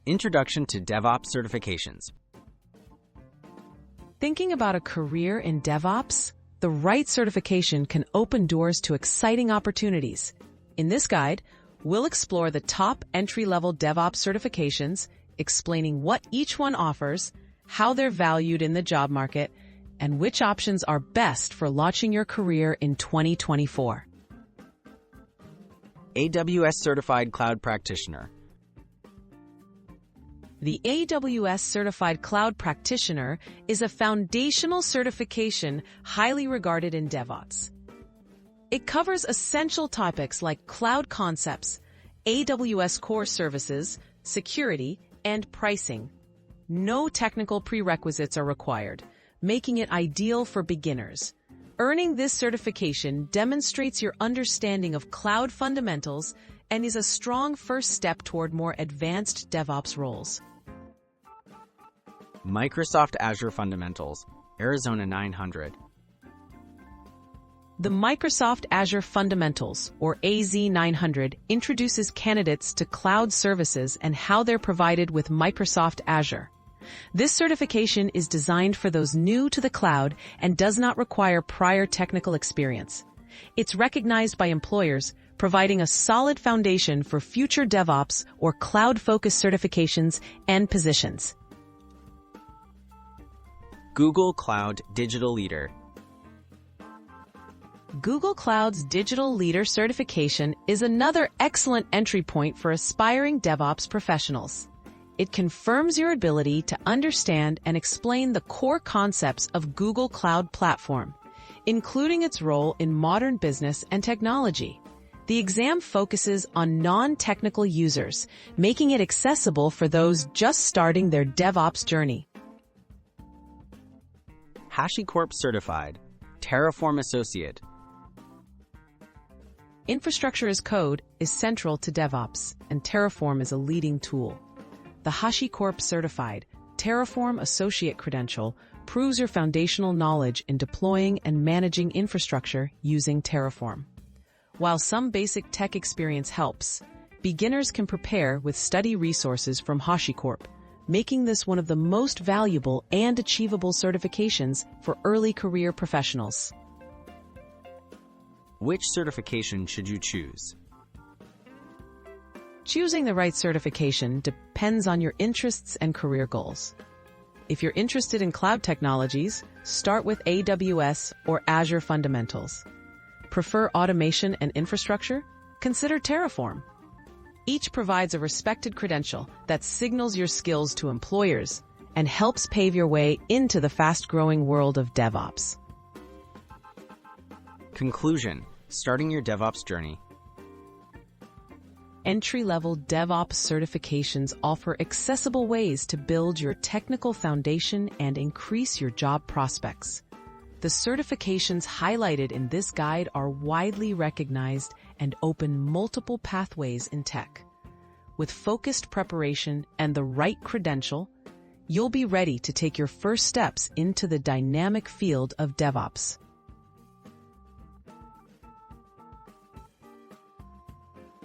Introduction to DevOps Certifications. Thinking about a career in DevOps? The right certification can open doors to exciting opportunities. In this guide, we'll explore the top entry-level DevOps certifications, explaining what each one offers, how they're valued in the job market, and which options are best for launching your career in 2024. AWS Certified Cloud Practitioner. The AWS Certified Cloud Practitioner is a foundational certification highly regarded in DevOps. It covers essential topics like cloud concepts, AWS core services, security, and pricing. No technical prerequisites are required, making it ideal for beginners. Earning this certification demonstrates your understanding of cloud fundamentals and is a strong first step toward more advanced DevOps roles. Microsoft Azure Fundamentals, Arizona 900. The Microsoft Azure Fundamentals, or AZ900, introduces candidates to cloud services and how they're provided with Microsoft Azure. This certification is designed for those new to the cloud and does not require prior technical experience. It's recognized by employers, providing a solid foundation for future DevOps or cloud-focused certifications and positions. Google Cloud Digital Leader. Google Cloud's Digital Leader certification is another excellent entry point for aspiring DevOps professionals. It confirms your ability to understand and explain the core concepts of Google Cloud Platform, including its role in modern business and technology. The exam focuses on non-technical users, making it accessible for those just starting their DevOps journey. HashiCorp Certified, Terraform Associate. Infrastructure as code is central to DevOps, and Terraform is a leading tool. The HashiCorp Certified Terraform Associate credential proves your foundational knowledge in deploying and managing infrastructure using Terraform. While some basic tech experience helps, beginners can prepare with study resources from HashiCorp, making this one of the most valuable and achievable certifications for early career professionals. Which certification should you choose? Choosing the right certification depends on your interests and career goals. If you're interested in cloud technologies, start with AWS or Azure Fundamentals. Prefer automation and infrastructure? Consider Terraform. Each provides a respected credential that signals your skills to employers and helps pave your way into the fast-growing world of DevOps. Conclusion: starting your DevOps journey. Entry-level DevOps certifications offer accessible ways to build your technical foundation and increase your job prospects. The certifications highlighted in this guide are widely recognized and open multiple pathways in tech. With focused preparation and the right credential, you'll be ready to take your first steps into the dynamic field of DevOps.